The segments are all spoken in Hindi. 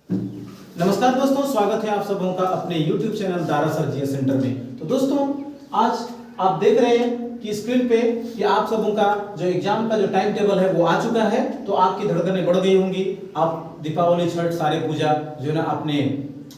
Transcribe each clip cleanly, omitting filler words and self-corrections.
नमस्कार दोस्तों, स्वागत है आप सबों का अपने YouTube channel Dara sir GS centre में। तो दोस्तों, आज आप देख रहे हैं कि स्क्रीन पे कि आप सबों का जो एग्जाम का जो टाइम टेबल है वो आ चुका है। तो आपकी धड़कनें बढ़ गई होंगी। आप दीपावली, छठ, सारे पूजा जो है ना आपने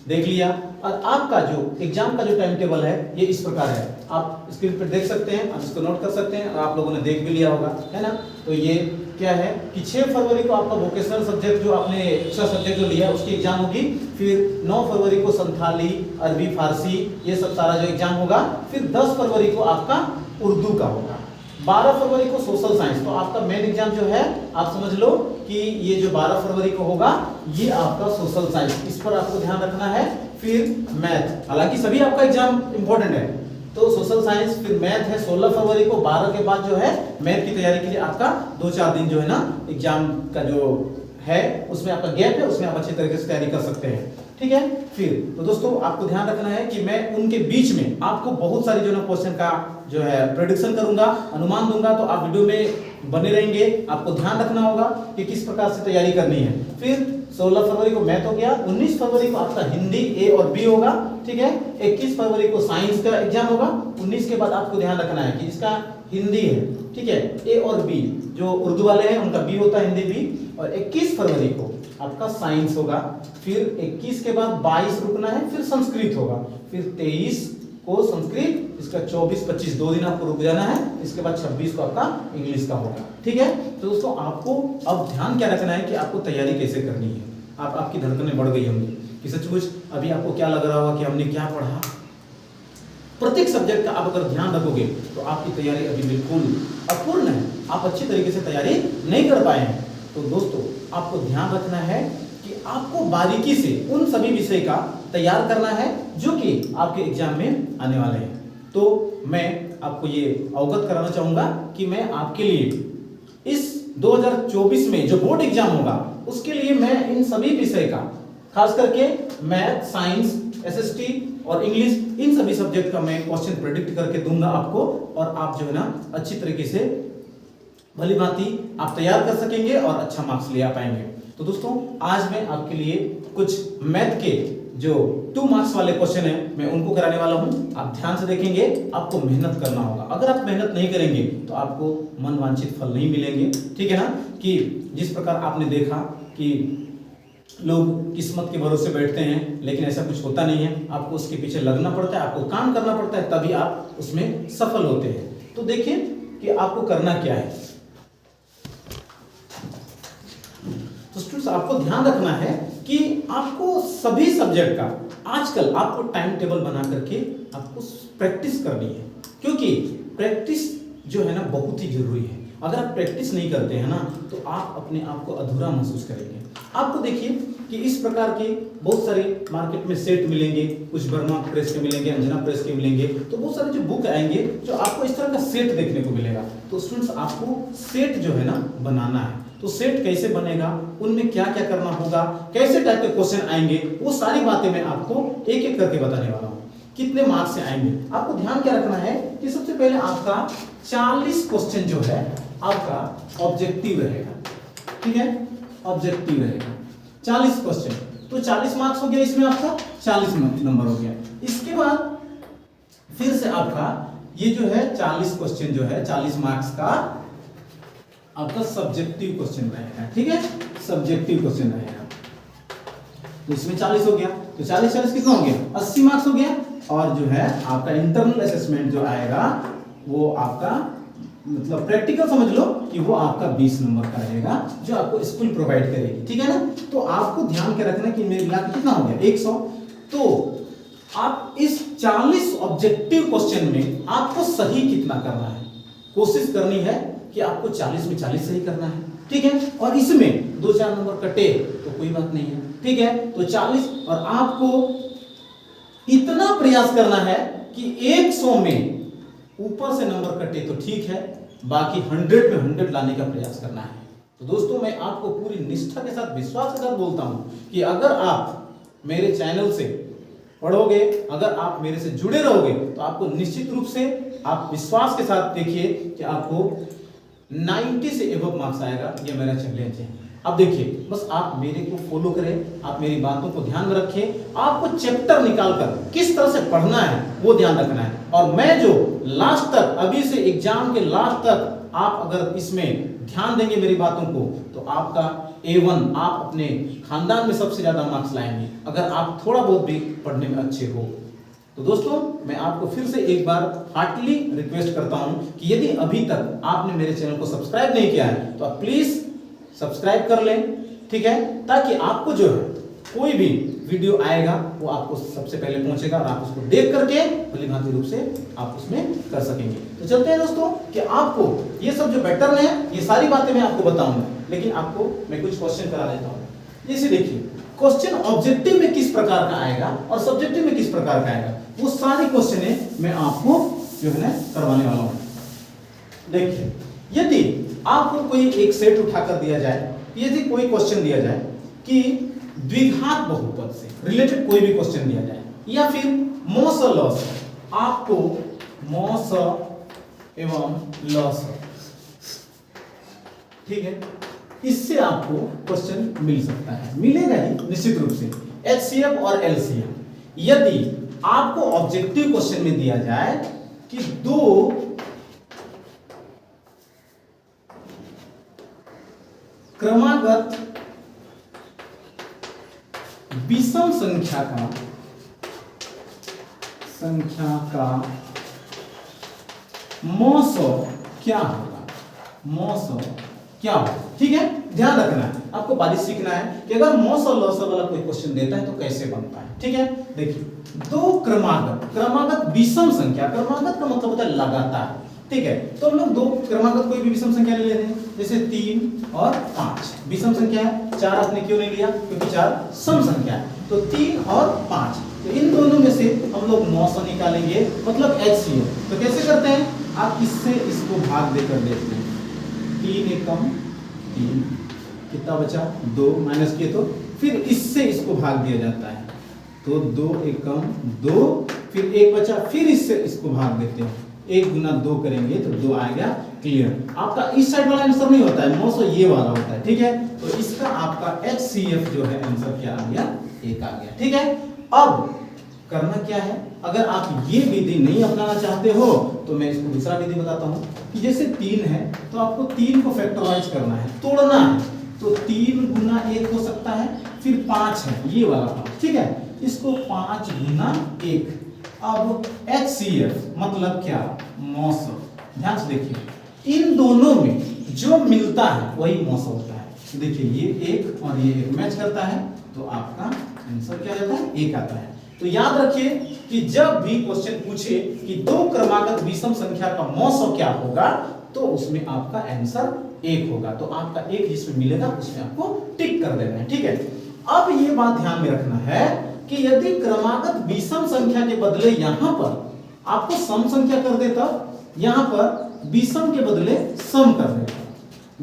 देख लिया, और आपका जो एग्जाम का जो टाइम टेबल है ये इस प्रकार है। आप स्क्रीन पर देख सकते हैं, आप इसको नोट कर सकते हैं, और आप लोगों ने देख भी लिया होगा, है ना। तो ये क्या है कि 6 फरवरी को आपका वोकेशनल सब्जेक्ट जो आपने एक्स्ट्रा सब्जेक्ट जो लिया है उसकी एग्जाम होगी। फिर 9 फरवरी को संथाली, अरबी, फारसी ये सब सारा जो एग्जाम होगा। फिर 10 फरवरी को आपका उर्दू का होगा। 12 फरवरी को सोशल साइंस। तो आपका मेन एग्जाम जो है आप समझ लो कि ये जो 12 फरवरी को होगा ये आपका सोशल साइंस, इस पर आपको ध्यान रखना है। फिर मैथ, हालांकि सभी आपका एग्जाम इंपॉर्टेंट है। तो सोशल साइंस, फिर मैथ है 16 फरवरी को। 12 के बाद जो है मैथ की तैयारी के लिए आपका 2-4 दिन जो है ना एग्जाम का जो है उसमें आपका गैप है, उसमें आप अच्छी तरीके से तैयारी कर सकते हैं, ठीक है। फिर तो दोस्तों आपको ध्यान रखना है कि मैं उनके बीच में आपको बहुत सारी जो है क्वेश्चन का जो है प्रेडिक्शन करूंगा, अनुमान दूंगा। तो आप वीडियो में बने रहेंगे। आपको ध्यान रखना होगा कि किस प्रकार से तैयारी करनी है। फिर 16 फरवरी को मैथ हो गया। 19 फरवरी को आपका हिंदी ए और बी होगा, ठीक है। 21 फरवरी को साइंस का एग्जाम होगा। 19 के बाद आपको ध्यान रखना है कि इसका हिंदी है, ठीक है, ए और बी। जो उर्दू वाले हैं उनका बी होता है, हिंदी बी। और 21 फरवरी को आपका साइंस होगा। फिर 21 के बाद 22 रुकना है, फिर संस्कृत होगा। फिर 23 को संस्कृत, इसका 24-25 2 दिन आपको रुक जाना है। इसके बाद 26 को आपका इंग्लिश का होगा, ठीक है। तो दोस्तों आपको अब ध्यान क्या रखना है कि आपको तैयारी कैसे करनी है। आपकी धड़कनें बढ़ गई होंगी कि सचमुच अभी आपको क्या लग रहा होगा कि हमने क्या पढ़ा। प्रत्येक सब्जेक्ट का आप अगर ध्यान रखोगे तो आपकी तैयारी अभी बिल्कुल अपूर्ण है, आप अच्छी तरीके से तैयारी नहीं कर पाए हैं। तो दोस्तों आपको ध्यान रखना है कि आपको बारीकी से उन सभी विषय का तैयार करना है जो कि आपके एग्जाम में आने वाले हैं। तो मैं आपको ये अवगत कराना चाहूंगा कि मैं आपके लिए इस 2024 में जो बोर्ड एग्जाम होगा उसके लिए मैं इन सभी विषय का, खास करके मैथ, साइंस, एसएसटी और इंग्लिश, इन सभी सब्जेक्ट का मैं क्वेश्चन प्रेडिक्ट करके दूंगा आपको। और आप जो है ना अच्छी तरीके से भली भांति आप तैयार कर सकेंगे और अच्छा मार्क्स ले आ पाएंगे। तो दोस्तों आज मैं आपके लिए कुछ मैथ के जो 2 मार्क्स वाले क्वेश्चन है मैं उनको कराने वाला हूं। आप ध्यान से देखेंगे, आपको मेहनत करना होगा। अगर आप मेहनत नहीं करेंगे तो आपको मन वांछित फल नहीं मिलेंगे, ठीक है ना। कि जिस प्रकार आपने देखा कि लोग किस्मत के भरोसे बैठते हैं, लेकिन ऐसा कुछ होता नहीं है। आपको उसके पीछे लगना पड़ता है, आपको काम करना पड़ता है, तभी आप उसमें सफल होते हैं। तो देखिए कि आपको करना क्या है। तो स्टूडेंट्स आपको ध्यान रखना है कि आपको सभी सब्जेक्ट का आजकल आपको टाइम टेबल बना करके आपको प्रैक्टिस करनी है, क्योंकि प्रैक्टिस जो है ना बहुत ही जरूरी है। अगर आप प्रैक्टिस नहीं करते हैं ना तो आप अपने आप को अधूरा महसूस करेंगे। आपको देखिए कि इस प्रकार के बहुत सारे मार्केट में सेट मिलेंगे, कुछ वर्मा प्रेस के मिलेंगे, अंजना प्रेस के मिलेंगे। तो बहुत सारे जो बुक आएंगे जो आपको इस तरह का सेट देखने को मिलेगा। तो स्टूडेंट्स आपको सेट जो है ना बनाना है। तो सेट कैसे बनेगा, उनमें क्या क्या करना होगा, कैसे टाइप के क्वेश्चन आएंगे, वो सारी बातें मैं आपको एक एक करके बताने वाला हूँ। कितने मार्क्स से आएंगे आपको ध्यान क्या रखना है कि सबसे पहले आपका 40 क्वेश्चन जो है आपका ऑब्जेक्टिव रहेगा, ठीक है, ऑब्जेक्टिव रहेगा 40 क्वेश्चन। तो 40 मार्क्स हो गया, इसमें आपका 40 नंबर हो गया। इसके बाद फिर से आपका ये जो है 40 क्वेश्चन जो है 40 मार्क्स का आपका सब्जेक्टिव क्वेश्चन रहेगा, ठीक है, सब्जेक्टिव क्वेश्चन रहेगा। तो इसमें 40 हो गया, तो 40 कितना हो गया, 80 मार्क्स हो गया। और जो है आपका इंटरनल असेसमेंट जो आएगा वो आपका मतलब प्रैक्टिकल समझ लो कि वो आपका 20 नंबर का रहेगा जो आपको स्कूल प्रोवाइड करेगी, ठीक है ना। तो आपको ध्यान के रखना कि मेरे मिला के कितना हो गया 100। तो आप इस 40 ऑब्जेक्टिव क्वेश्चन में आपको सही कितना करना है, कोशिश करनी है कि आपको 40 में 40 सही करना है, ठीक है। और इसमें 2-4 नंबर कटे तो कोई बात नहीं है, ठीक है। तो 40 और आपको इतना प्रयास करना है कि 100 में ऊपर से नंबर कटे तो ठीक है, बाकी 100 में 100 लाने का प्रयास करना है। तो दोस्तों मैं आपको पूरी निष्ठा के साथ, विश्वास के साथ बोलता हूं कि अगर आप मेरे चैनल से पढ़ोगे, अगर आप मेरे से जुड़े रहोगे तो आपको निश्चित रूप से आप विश्वास के साथ देखिए कि आपको 90 से एबव मार्क्स आएगा। ये मेरा चैलेंज है। अब देखिए, बस आप मेरे को फॉलो करें, आप मेरी बातों को ध्यान में रखें। आपको चैप्टर निकालकर किस तरह से पढ़ना है वो ध्यान रखना है, और मैं जो लास्ट तक, अभी से एग्जाम के लास्ट तक आप अगर इसमें ध्यान देंगे मेरी बातों को, तो आपका A1, आप अपने खानदान में सबसे ज्यादा मार्क्स लाएंगे अगर आप थोड़ा बहुत भी पढ़ने में अच्छे हो। तो दोस्तों, मैं आपको फिर से एक बार हार्टली रिक्वेस्ट करता हूं कि यदि अभी तक आपने मेरे चैनल को सब्सक्राइब नहीं किया है तो आप प्लीज सब्सक्राइब कर लें, ठीक है, ताकि आपको जो है कोई भी वीडियो आएगा वो आपको सबसे पहले पहुंचेगा और आप उसको देख करके भलीभांति रूप से आप उसमें कर सकेंगे। तो चलते हैं दोस्तों कि आपको ये सब जो पैटर्न है, ये सारी बातें मैं आपको बताऊंगा, लेकिन आपको मैं कुछ क्वेश्चन करा देता हूं। जैसे देखिए, क्वेश्चन ऑब्जेक्टिव में किस प्रकार का आएगा और सब्जेक्टिव में किस प्रकार का आएगा, वो सारी क्वेश्चन मैं आपको जो है करवाने वाला हूं। देखिए, यदि आपको कोई एक सेट उठाकर दिया जाए, यदि कोई क्वेश्चन दिया जाए कि द्विघात बहुपद से रिलेटेड कोई भी क्वेश्चन दिया जाए, या फिर मॉस और लॉस, आपको मॉस एवं लॉस, ठीक है, इससे आपको क्वेश्चन मिल सकता है, मिलेगा ही निश्चित रूप से। HCF और LCM, यदि आपको ऑब्जेक्टिव क्वेश्चन में दिया जाए कि दो क्रमागत विषम संख्या का मॉस क्या होगा, मॉस क्या होगा, ठीक है, ध्यान रखना है, आपको बारिश सीखना है कि अगर मॉस और लॉस वाला कोई क्वेश्चन देता है तो कैसे बनता है, ठीक है। देखिए, दो क्रमागत विषम संख्या, क्रमागत का मतलब होता है लगातार, ठीक है, तो हम लोग दो क्रमागत कोई भी विषम संख्या ले लेते हैं, जैसे 3 और 5 विषम संख्या है, 4 आपने क्यों नहीं लिया, क्योंकि 4 सम संख्या है, तो 3 और 5, तो इन दोनों में से हम लोग मॉस निकालेंगे, मतलब HCF। तो कैसे करते हैं, आप इससे इसको भाग देकर देखते हैं, 3 एकम 3, कितना बचा 2, माइनस किए तो फिर इससे इसको भाग दिया जाता है, तो 2 एकम 2, फिर 1 बचा, फिर इससे इसको भाग देते हैं, 1 गुना 2 करेंगे तो 2 आ गया, क्लियर। आपका इस साइड वाला आंसर नहीं होता है, मॉस ये वाला होता है, ठीक है, तो इसका आपका HCF जो है आंसर क्या आ गया, 1 आ गया, ठीक है। अब करना क्या है, अगर आप ये विधि नहीं अपनाना चाहते हो तो मैं इसको दूसरा विधि बताता हूं कि जैसे 3 है तो आपको 3 को फैक्टराइज करना है, तोड़ना है, तो 3 गुना 1 हो सकता है, फिर 5 है ये वाला 5, ठीक है, इसको 5 गुना 1। अब HCF मतलब क्या, मॉस, ध्यान से देखिए, इन दोनों में जो मिलता है वही मॉस होता है। देखिए, ये 1 और ये 1 मैच करता है, तो आपका आंसर क्या जाता है, 1 आता है। तो याद रखिए कि जब भी क्वेश्चन पूछे कि दो क्रमागत विषम संख्या का मॉस क्या होगा, तो उसमें आपका आंसर 1 होगा, तो आपका 1 जिसमें मिलेगा उसमें आपको टिक कर देना है, ठीक है। अब ये बात ध्यान में रखना है कि यदि क्रमागत विषम संख्या के बदले यहां पर आपको सम संख्या कर देता, यहां पर विषम के बदले सम कर देता,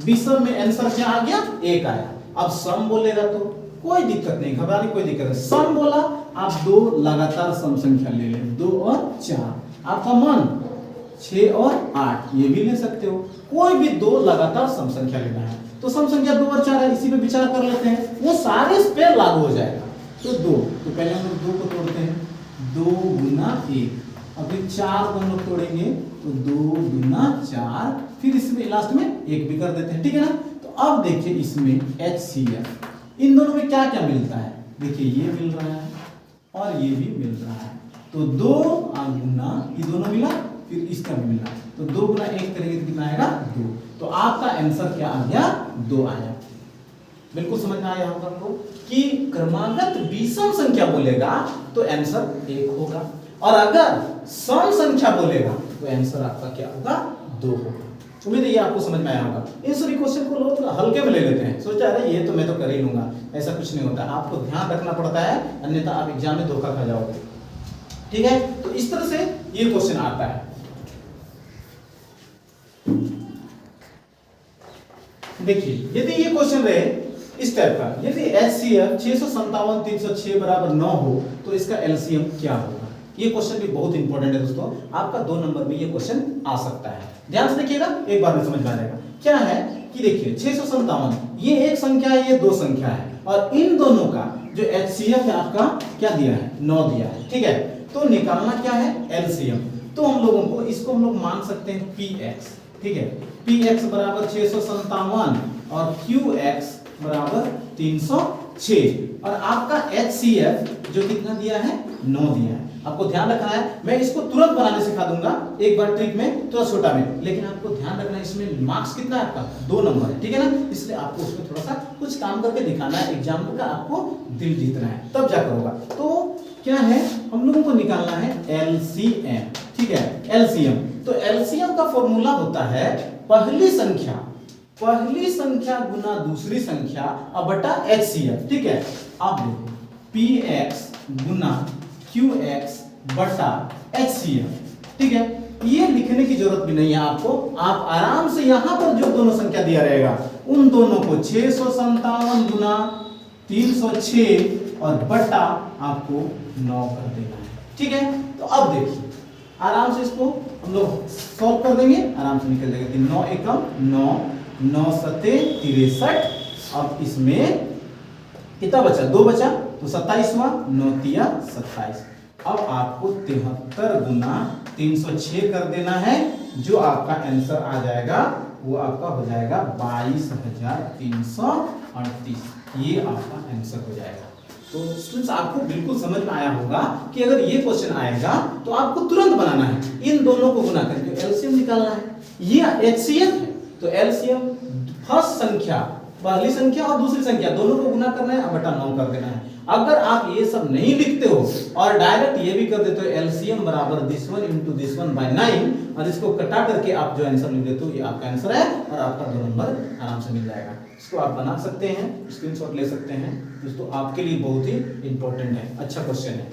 विषम में आंसर क्या आ गया, 1 आया। अब सम बोलेगा तो कोई दिक्कत नहीं, घबराने कोई दिक्कत नहीं, सम बोला आप 2 लगातार सम संख्या ले ले, 2 और 4, आपका मन 6 और 8 ये भी ले सकते हो, कोई भी 2 लगातार सम संख्या लेना है, तो सम संख्या 2 और 4 है, इसी पे विचार कर लेते हैं, वो सारे इस पे लागू हो जाएगा। तो 2, तो पहले हम लोग 2 को तोड़ते हैं, 2 गुना 1, अभी 4 को हम लोग तोड़ेंगे तो 2 गुना 4, फिर इसमें लास्ट में 1 भी कर देते हैं, ठीक है ना। तो अब देखिए इसमें HCF, इन दोनों में क्या क्या मिलता है, देखिए ये मिल रहा है और ये भी मिल रहा है, तो 2 गुना ये दोनों मिला, फिर इसका भी मिला, तो 2 गुना 1 करेंगे तो कितना आएगा, 2, तो आपका आंसर क्या आ गया, 2 आया। बिल्कुल समझ में आया होगा आपको कि क्रमागत विषम संख्या बोलेगा तो आंसर 1 होगा, और अगर सम संख्या बोलेगा तो आंसर आपका क्या होगा, 2 होगा। उम्मीद है ये आपको समझ में आया होगा। इन सभी क्वेश्चन को लोग हल्के में ले लेते हैं, सोचा अरे ये तो मैं तो कर ही लूंगा, ऐसा कुछ नहीं होता, आपको ध्यान रखना पड़ता है, अन्यथा आप एग्जाम में धोखा खा जाओगे, ठीक है। तो इस तरह से ये क्वेश्चन आता है। देखिए, यदि ये क्वेश्चन रहे इस टाइप का, यदि HCF 657 306 बराबर 9 हो तो इसका LCM क्या होगा, ये क्वेश्चन भी बहुत इंपॉर्टेंट है दोस्तों, आपका 2 नंबर में ये क्वेश्चन आ सकता है। ध्यान से देखिएगा, एक बार में समझ में आ जाएगा। क्या है कि देखिए 657 ये एक संख्या है, ये दो संख्या है, और इन दोनों का जो एचसीएफ है आपका क्या दिया है, 9 दिया है। ठीक है, तो निकालना क्या है, एलसीएम। तो हम लोगों को इसको हम लोग मान सकते हैं px। ठीक है, px बराबर 657 और qx बराबर 306, और आपका HCF जो कितना दिया है, 9 दिया है। आपको ध्यान रखना है, मैं इसको तुरंत बनाने सिखा दूंगा एक बार ट्रिक में, थोड़ा छोटा में, लेकिन आपको ध्यान रखना है इसमें मार्क्स कितना है आपका, 2 नंबर है। ठीक है ना, इसलिए आपको उसमें थोड़ा सा कुछ काम करके दिखाना है, एग्जाम का आपको दिल जीतना है, तब जाकर होगा। तो क्या है, हम लोगों को निकालना है एलसीएम। ठीक है, एलसीएम, तो एलसीएम का फॉर्मूला होता है पहली संख्या गुना दूसरी संख्या अब बटा HCF। ठीक है, अब देखो px गुना qx बटा HCF। ठीक है, ये लिखने की जरूरत भी नहीं है आपको, आप आराम से यहां पर जो दोनों संख्या दिया रहेगा उन दोनों को 657 गुना 306 और बटा आपको 9 कर देना है। ठीक है, तो अब देखिए आराम से इसको हम लोग सॉल्व कर देंगे, आराम से निकल जाएगा। 9 एकम 9, 9 सते 63, अब इसमें कितना बचा, 2 बचा, तो 27वां, 9 तिया 27। अब आपको 73 गुना 306 कर देना है, जो आपका आंसर आ जाएगा वो आपका हो जाएगा 22,338। ये आपका आंसर हो जाएगा। तो स्टूडेंट्स आपको बिल्कुल समझ में आया होगा कि अगर ये क्वेश्चन आएगा तो आपको तुरंत बनाना है, इन दोनों को गुना करके एलसीएम निकालना है। ये एचसीएफ है, तो एलसीएम फर्स्ट संख्या, पहली संख्या और दूसरी संख्या दोनों को गुना करना है, अब बटा 9 कर देना है। अगर आप ये सब नहीं लिखते हो और डायरेक्ट ये भी कर देते हो एलसीएम बराबर this one into this one by 9, और इसको कटा करके आप जो आंसर लिख देते हो, ये आपका आंसर है और आपका 2 नंबर आराम से मिल जाएगा। इसको आप बना सकते हैं, स्क्रीनशॉट ले सकते हैं दोस्तों, आपके लिए बहुत ही इंपॉर्टेंट है, अच्छा क्वेश्चन है।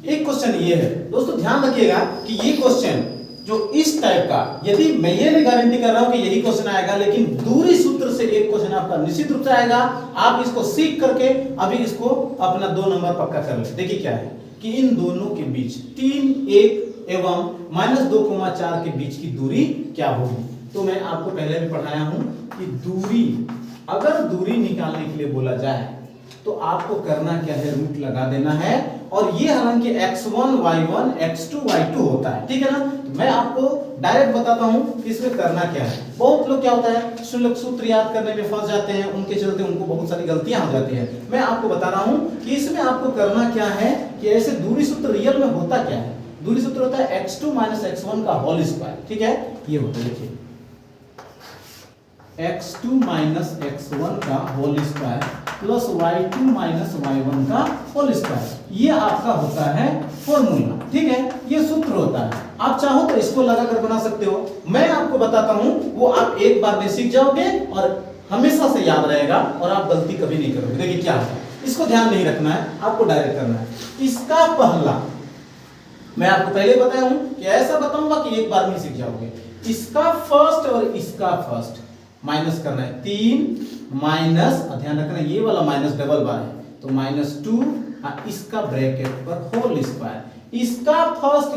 एक क्वेश्चन ये है दोस्तों, ध्यान रखिएगा कि ये क्वेश्चन जो इस टाइप का, यदि मैं ये नहीं गारंटी कर रहा हूं कि यही क्वेश्चन आएगा, लेकिन दूरी सूत्र से एक क्वेश्चन आपका निश्चित रूप से आएगा। आप इसको सीख करके अभी इसको अपना 2 नंबर पक्का कर ले। देखिए क्या है कि इन दोनों के बीच 3, 1 एवं -2,4 के बीच की दूरी क्या होगी। तो मैं आपको पहले भी पढ़ाया हूं कि दूरी, अगर दूरी निकालने के लिए बोला जाए तो आपको करना क्या है, रूट लगा देना है, और ये हालांकि x1 y1 x2 y2 होता है। ठीक है ना, तो मैं आपको डायरेक्ट बताता हूं कि इसमें करना क्या है। बहुत लोग क्या होता है, सूत्र याद करने में फंस जाते हैं, उनके चलते उनको बहुत सारी गलतियां हो जाती है। मैं आपको बता रहा हूं कि इसमें आपको करना क्या है कि ऐसे दूरी सूत्र रियल में होता क्या है। दूरी सूत्र होता है x2 - x1 का होल स्क्वायर। ठीक है, ये होता है, देखिए x2 - x1 का whole square plus y2 - y1 का होल स्क्वायर, ये आपका होता है फॉर्मूला। ठीक है, ये सूत्र होता है। आप चाहो तो इसको लगाकर बना सकते हो, मैं आपको बताता हूं, वो आप एक बार में सीख जाओगे और हमेशा से याद रहेगा और आप गलती कभी नहीं करोगे। देखिए क्या है, इसको ध्यान नहीं रखना है, आपको डायरेक्ट करना है। इसका पहला, मैं आपको पहले बताया हूं कि ऐसा बताऊंगा कि एक बार में सीख जाओगे। इसका फर्स्ट और इसका फर्स्ट माइनस करना है, 3 माइनस, ध्यान रखना ये वाला माइनस डबल बार है, तो -2, इसका ब्रैकेट पर होल स्क्वायर, इसका फर्स्ट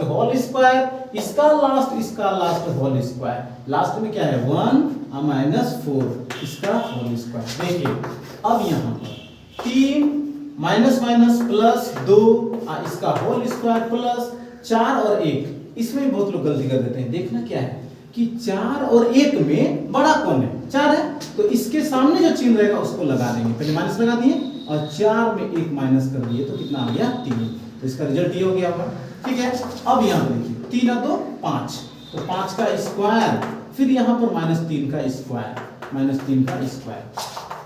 होल स्क्वायर, इसका लास्ट होल स्क्वायर, लास्ट में क्या है 1 -4, इसका होल स्क्वायर। देखिए अब यहां पर 3 माइनस प्लस 2, इसका होल स्क्वायर प्लस 4 और 1, इसमें बहुत लोग गलती कर देते हैं। देखना क्या है कि 4 और 1 में बड़ा कौन है, 4 है, तो इसके सामने जो चिन्ह रहेगा उसको लगा देंगे, पहले माइनस लगा दिए और 4 में 1 माइनस कर दिए, तो कितना आ गया 3, तो इसका रिजल्ट ये हो गया होगा। ठीक है, अब यहाँ पे देखिए 3 और 2 5, तो 5 का स्क्वायर, फिर यहाँ पर -3 का स्क्वायर, -3 का स्क्वायर,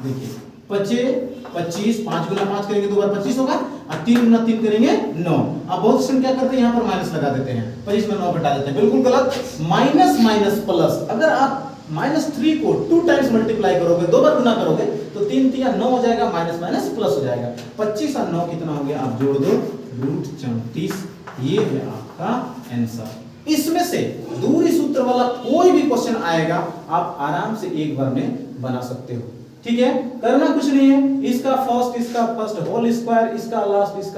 देखिए 25, 5 गुना 5 करेंगे 2 बार 25 होगा, और 3 गुना 3 करेंगे 9। अब बहुत से क्या करते हैं, यहाँ पर माइनस लगा देते हैं, 25 में 9 घटा देते हैं, बिल्कुल गलत। माइनस प्लस, अगर आप -3 को 2 टाइम्स मल्टीप्लाई करोगे, 2 बार गुना करोगे, तो 3 तिया 9 हो जाएगा, माइनस प्लस हो जाएगा, 25 और 9 कितना हो गया, आप जोड़ दो, √34। ये है आपका आंसर। इसमें से दूरी सूत्र वाला कोई भी क्वेश्चन आएगा, आप आराम से एक बार में बना सकते हो। ठीक है, करना कुछ नहीं है, इसका फर्स्ट होल स्क्वायर, इसका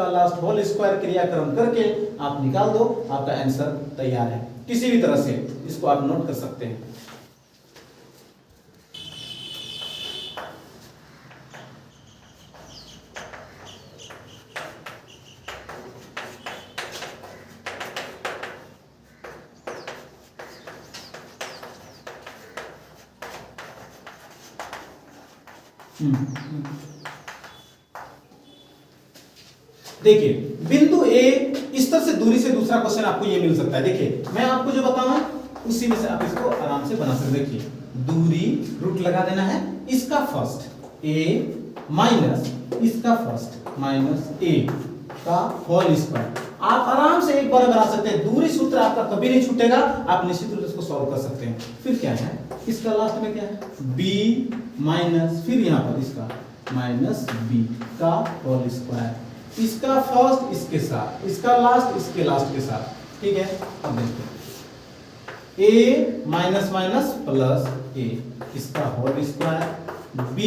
लास्ट होल स्क्वायर क्रियाक्रम करके आप निकाल दो, आपका आंसर तैयार है। किसी भी तरह से इसको आप नोट कर सकते हैं। देखिए बिंदु ए, इस तरह से दूरी से दूसरा क्वेश्चन आपको ये मिल सकता है। देखिए मैं आपको जो बताऊं उसी में से आप इसको आराम से बना सकते। देखिए दूरी रूट लगा देना है, इसका फर्स्ट ए माइनस इसका फर्स्ट माइनस ए का होल स्क्वायर। आप आराम से एक बार बना सकते हैं, दूरी सूत्र आपका कभी नहीं छूटेगा, आप निश्चित रूप से इसको सॉल्व कर सकते हैं। फिर क्या है, इसका लास्ट में क्या है b माइनस, फिर यहाँ पर इसका माइनस b का होल स्क्वायर, इसका फर्स्ट इसके साथ, इसका लास्ट इसके लास्ट के साथ। ठीक है, अब देखते हैं a minus minus plus a इसका whole square, b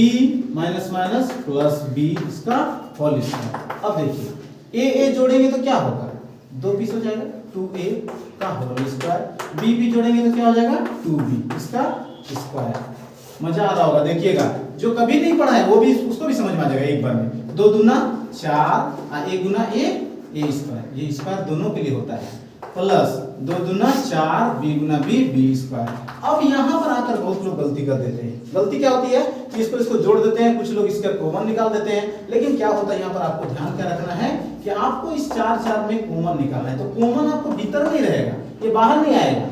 minus minus plus b इसका होल स्क्वायर। अब देखिए a जोड़ेंगे तो क्या होगा, 2 पीस हो जाएगा 2a का होल स्क्वायर, b जोड़ेंगे तो क्या हो जाएगा 2b इसका स्क्वायर। मजा आ रहा होगा, देखिएगा जो कभी नहीं पढ़ा है वो भी उसको भी समझ में आ जाएगा एक बार में। 2 दूना 4 a गुना a स्क्वायर, ये स्क्वायर दोनों के लिए होता है, प्लस 2 दूना 4 b गुना b स्क्वायर। अब यहाँ पर आकर बहुत लोग गलती कर देते हैं। गलती क्या होती है कि इसको जोड़ देते हैं, कुछ लोग इसका कॉमन निकाल देते हैं। लेकिन क्या होता है यहाँ पर आपको ध्यान क्या रखना है कि आपको इस 4 में कॉमन निकालना है। तो कॉमन आपको भीतर नहीं रहेगा, ये बाहर नहीं आएगा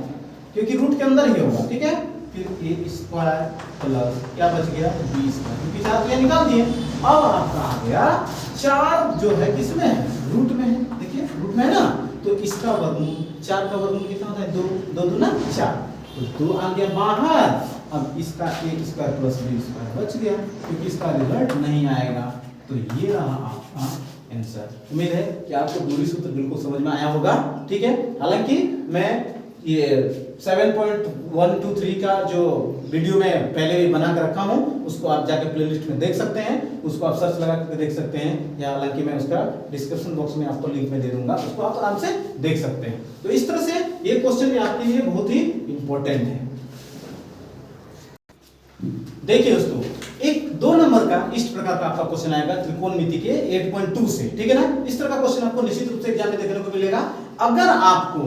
क्योंकि रूट के अंदर ही होगा। ठीक है, फिर a स्क्वायर प्लस क्या बच गया b स्क्वायर, क्योंकि 4 तो निकाल दिए। अब आपका आ गया 4 जो है किसमें है, रूट में है। देखिए रूट में है ना, तो इसका वर्गमूल 4 का वर्गमूल कितना होता है 2 दूना 4, तो 2 आ गया बाहर। अब इसका a square plus b square बच गया, क्योंकि इसका रिजल्ट नहीं आएगा। तो ये रहा आपका आंसर। उम्मीद है कि आपको दूरी सूत्र बिल्कुल समझ में आया होगा। ठीक है, हालांकि मैं ये 7.123 का जो वीडियो में पहले भी बना कर रखा हूं, उसको आप जाके प्लेलिस्ट में देख सकते हैं, उसको आप सर्च लगा करके देख सकते हैं, या हालांकि मैं उसका डिस्क्रिप्शन बॉक्स में आपको लिंक में दे दूंगा, उसको आप आराम से देख सकते हैं। तो इस तरह से ये क्वेश्चन भी आपके लिए बहुत ही इंपॉर्टेंट है। देखिए दोस्तों, एक 2 नंबर का इस प्रकार का आपका क्वेश्चन आएगा त्रिकोणमिति के 8.2 से। ठीक है ना, इस तरह का क्वेश्चन आपको निश्चित रूप से एग्जाम में देखने को मिलेगा। अगर आपको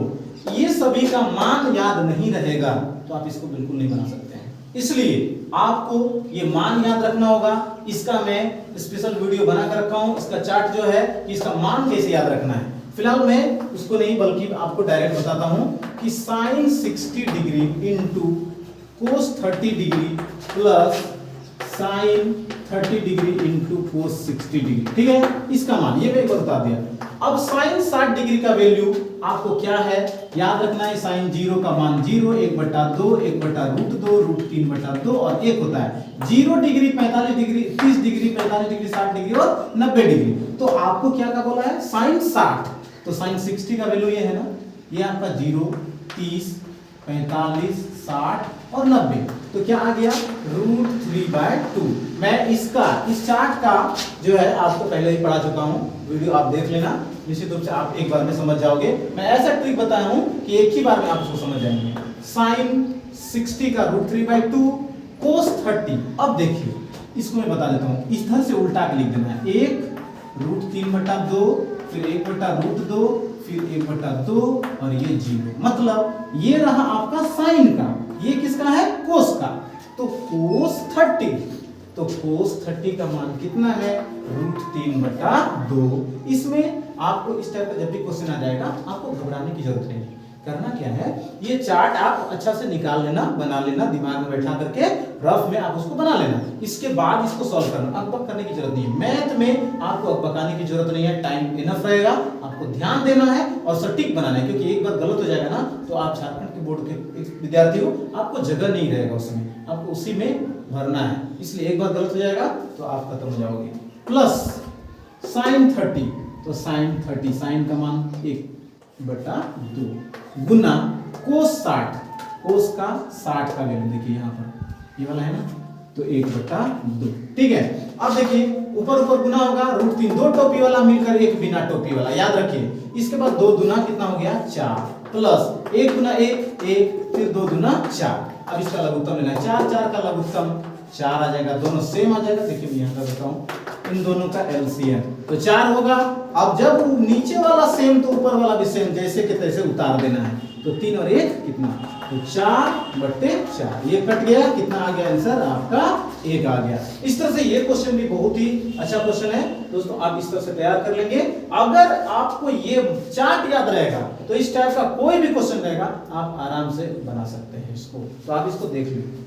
ये सभी का मान याद नहीं रहेगा तो आप इसको बिल्कुल नहीं बना सकते हैं। इसलिए आपको ये मान याद रखना होगा। इसका मैं स्पेशल वीडियो बना कर रखा हूं, इसका चार्ट जो है कि इसका मान कैसे याद रखना है। फिलहाल मैं उसको नहीं बल्कि आपको डायरेक्ट बताता हूं कि sin 60 degree into cos 30 degree plus sin 30 degree into cos 60 degree. ठीक है, इसका मान ये मैं बता दिया। अब sin 60 डिग्री का वैल्यू आपको क्या है याद रखना है। sin 0 का मान 0, 1/2, 1/√2, √3/2 और 1 होता है। 0 degree 45 degree 30 degree 45 degree 60 degree और 90 डिग्री। तो आपको क्या का बोला है sin 60, तो sin 60 का वैल्यू ये है ना, ये आपका 0, 30, 45, 60 और 90। तो क्या आ गया √3/2। मैं इसका इस चार्ट का जो है आपको पहले ही पढ़ा चुका हूं, वीडियो आप देख लेना, निश्चित रूप से आप एक बार में समझ जाओगे। मैं ऐसा ट्रिक बताया हूं कि एक ही बार में आप उसको समझ जाएंगे। sin 60 का √3/2 cos 30। अब देखिए इसको मैं बता देता हूं, इस तरह से उल्टा के लिख देना है। 1 √3/2, फिर 1/√2, फिर 1/2 और ये 0। मतलब ये रहा आपका साइन का, ये किसका है कोस का। तो cos 30, तो cos 30 का मान कितना है √3/2। इसमें आपको इस टाइप का जब भी क्वेश्चन आ जाएगा आपको घबराने की जरूरत नहीं। करना क्या है, ये चार्ट आप अच्छा से निकाल लेना, बना लेना, दिमाग में बैठा करके रफ में आप उसको बना लेना। इसके बाद इसको सॉल्व करना, अकबक करने की जरूरत नहीं है। मैथ में आपको अकबकाने की जरूरत नहीं है, टाइम इनफ रहेगा। आपको ध्यान देना है और सटीक बनाना है, क्योंकि एक बार गलत हो जाएगा ना तो आप झारखंड के बोर्ड के एक विद्यार्थी हो, आपको जगह नहीं रहेगा उसमें, आपको उसी में भरना है। इसलिए एक बार गलत हो जाएगा तो आप खत्म हो जाओगे। प्लस sin 30, तो sin 30 साइन का मान 1/2 गुना cos 60, cos का 60 का वैल्यू देखिए यहाँ पर ये वाला है ना, तो 1/2। ठीक है, अब देखिए ऊपर ऊपर गुना होगा √3, 2 टोपी वाला मिलकर एक बिना टोपी वाला, याद रखिए। इसके बाद 2 दुना कितना हो गया 4, प्लस 1 गुना 1 1, फिर 2 गुना 4। अब इसका लघुत्तम लेना है, 4 4 का लघुत्तम 4 आ जाएगा, दोनों सेम आ जाएगा। देखिए मैं यहाँ का बताऊं, इन दोनों का एलसीएम तो 4 होगा। अब जब नीचे वाला सेम तो ऊपर वाला भी सेम, जैसे के तैसे उतार देना है। तो 3 और 1 कितना, तो 4/4, ये कट गया, कितना आ गया आंसर आपका 1 आ गया। इस तरह से ये क्वेश्चन भी बहुत ही अच्छा क्वेश्चन है दोस्तों, आप इस तरह से तैयार कर लेंगे। अगर आपको ये चार्ट याद रहेगा तो इस टाइप का कोई भी क्वेश्चन रहेगा आप आराम से बना सकते हैं इसको, तो आप इसको देख लीजिए।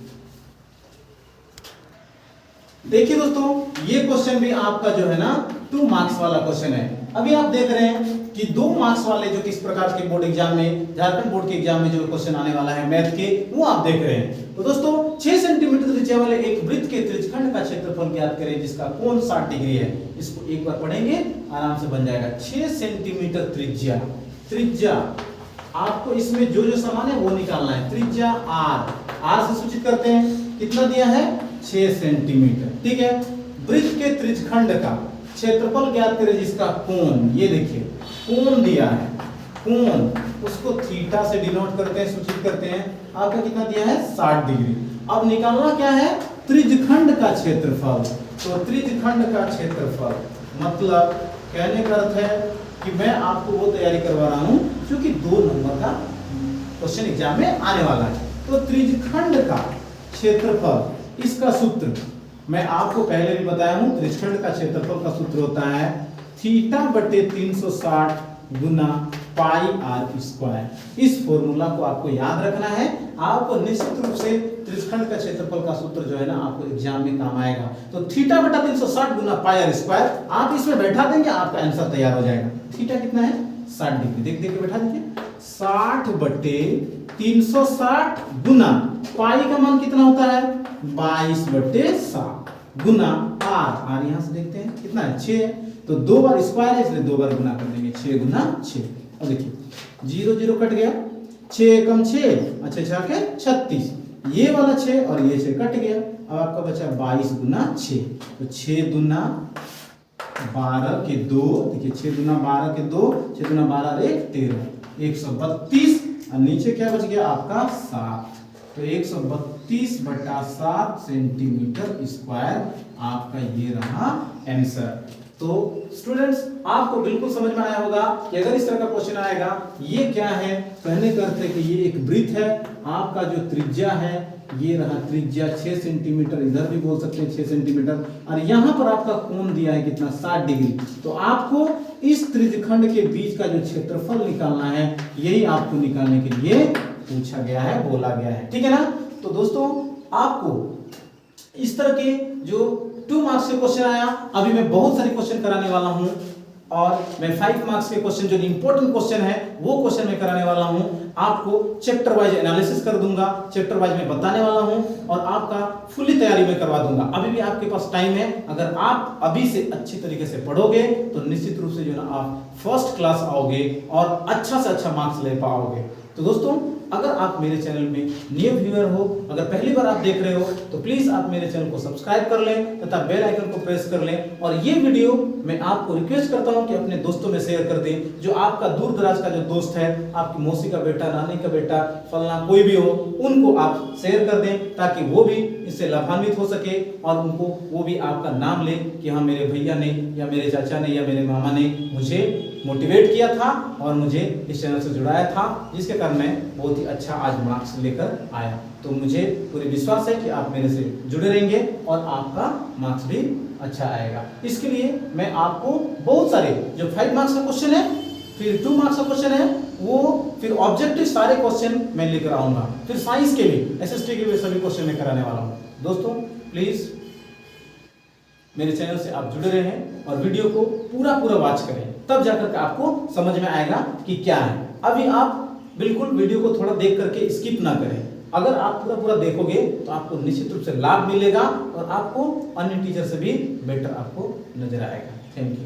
देखिए दोस्तों, ये क्वेश्चन भी आपका जो है ना 2 मार्क्स वाला क्वेश्चन है। अभी आप देख रहे हैं कि 2 मार्क्स वाले जो किस प्रकार के बोर्ड एग्जाम में, झारखंड बोर्ड के एग्जाम में जो क्वेश्चन आने वाला है मैथ के, वो आप देख रहे हैं। तो दोस्तों 6 सेंटीमीटर त्रिज्या वाले एक वृत्त के त्रिज्यखंड का क्षेत्रफल ज्ञात करें जिसका कोण 60 डिग्री है। इसको एक बार पढ़ेंगे, आराम से बन जाएगा। 6 सेंटीमीटर त्रिज्या, त्रिज्या आपको इसमें जो जो समान है वो निकालना है। त्रिज्या आर से सूचित करते हैं, कितना दिया है 6 सेंटीमीटर, ठीक है। वृत्त के त्रिज्यखंड का क्षेत्रफल ज्ञात करें जिसका कोण, ये देखिए कोण दिया है, कोण उसको थीटा से डिनोट करते हैं, सूचित करते हैं। आपका कितना दिया है 60 डिग्री। अब निकालना क्या है, त्रिज्यखंड का क्षेत्रफल। तो त्रिज्यखंड का क्षेत्रफल मतलब कहने का अर्थ है कि मैं आपको वो तैयारी करवा रहा हूं क्योंकि 2 नंबर का क्वेश्चन एग्जाम में आने वाला है। तो त्रिज्यखंड का क्षेत्रफल, इसका सूत्र मैं आपको पहले भी बताया हूं। त्रिज्यखंड का क्षेत्रफल का सूत्र होता है θ/360 गुना पाई आर स्क्वायर। इस फॉर्मूला को आपको याद रखना है। आपको निश्चित रूप से त्रिज्यखंड का क्षेत्रफल का सूत्र जो है ना आपको एग्जाम में काम आएगा। तो θ/360 गुना पाई आर स्क्वायर आप इसमें बैठा देंगे, आपका आंसर तैयार हो जाएगा। थीटा कितना है 60 डिग्री, देख देख के बैठा दीजिए। 60/360 गुना पाई का मान कितना होता है 22/7 गुना आर यहां से देखते हैं कितना है 6, तो 2 बार स्क्वायर है इसलिए 2 बार गुना कर देंगे, 6 गुना 6। अब देखिए 0 0 कट गया, 6 एकम 6, अच्छा 6 के 36, ये वाला 6 और ये 6 कट गया। अब आपका बचा 22 गुना 6, तो 6 दूना 12 के 2, देखिए 6 दूना 12 के 2, 6 दूना 12 1 13, 132 और नीचे क्या बच गया आपका 7, तो 132/7 सेंटीमीटर स्क्वायर आपका ये रहा आंसर। तो स्टूडेंट्स आपको बिल्कुल समझ में आया होगा कि अगर इस तरह का क्वेश्चन आएगा, ये क्या है, कहने का अर्थ है कि ये एक वृत्त है। आपका जो त्रिज्या है ये रहा त्रिज्या 6 सेंटीमीटर, इधर भी बोल सकते हैं 6 सेंटीमीटर, और यहाँ पर आपका कोण दिया है कितना 60 डिग्री। तो आपको इस त्रिज्यखंड के बीच का जो क्षेत्रफल निकालना है, यही आपको निकालने के लिए पूछा गया है, बोला गया है, ठीक है ना। तो दोस्तों आपको इस तरह के जो 2 मार्क्स के क्वेश्चन आया, अभी मैं बहुत सारे क्वेश्चन कराने वाला हूं और मैं 5 मार्क्स के क्वेश्चन जो इंपॉर्टेंट क्वेश्चन है वो क्वेश्चन मैं कराने वाला हूं। आपको चैप्टर वाइज एनालिसिस कर दूंगा, चैप्टर वाइज मैं बताने वाला हूं और आपका फुल्ली तैयारी में करवा दूंगा। अभी भी आपके पास टाइम है, अगर आप अभी से अच्छी तरीके से पढ़ोगे तो निश्चित रूप से जो ना आप फर्स्ट क्लास आओगे और अच्छा से अच्छा मार्क्स ले पाओगे। तो दोस्तों अगर आप मेरे चैनल में न्यू व्यूअर हो, अगर पहली बार आप देख रहे हो तो प्लीज आप मेरे चैनल को सब्सक्राइब कर लें तथा बेल आइकन को प्रेस कर लें। और ये वीडियो मैं आपको रिक्वेस्ट करता हूं कि अपने दोस्तों में शेयर कर दें। जो आपका दूर दराज का जो दोस्त है, आपकी मौसी का बेटा, नानी का बेटा, फलना कोई भी हो, उनको आप शेयर कर दें ताकि वो भी इससे लाभान्वित हो सके और उनको वो भी आपका नाम ले कि हाँ मेरे भैया ने या मेरे चाचा ने या मेरे मामा ने मुझे मोटिवेट किया था और मुझे इस चैनल से जुड़ाया था, जिसके कारण मैं बहुत ही अच्छा आज मार्क्स लेकर आया। तो मुझे पूरी विश्वास है कि आप मेरे से जुड़े रहेंगे और आपका मार्क्स भी अच्छा आएगा। इसके लिए मैं आपको बहुत सारे जो 5 मार्क्स का क्वेश्चन है, फिर 2 मार्क्स का क्वेश्चन है, वो फिर ऑब्जेक्टिव सारे क्वेश्चन मैं लेकर आऊंगा, फिर साइंस के भी, एसएसटी के भी सभी क्वेश्चन मैं कराने वाला हूँ। दोस्तों प्लीज मेरे चैनल से आप जुड़े रहें और वीडियो को पूरा वॉच करें, तब जाकर के आपको समझ में आएगा कि क्या है। अभी आप बिल्कुल वीडियो को थोड़ा देख करके स्किप ना करें। अगर आप पूरा देखोगे तो आपको निश्चित रूप से लाभ मिलेगा और आपको अन्य टीचर से भी बेटर आपको नजर आएगा। Thank you.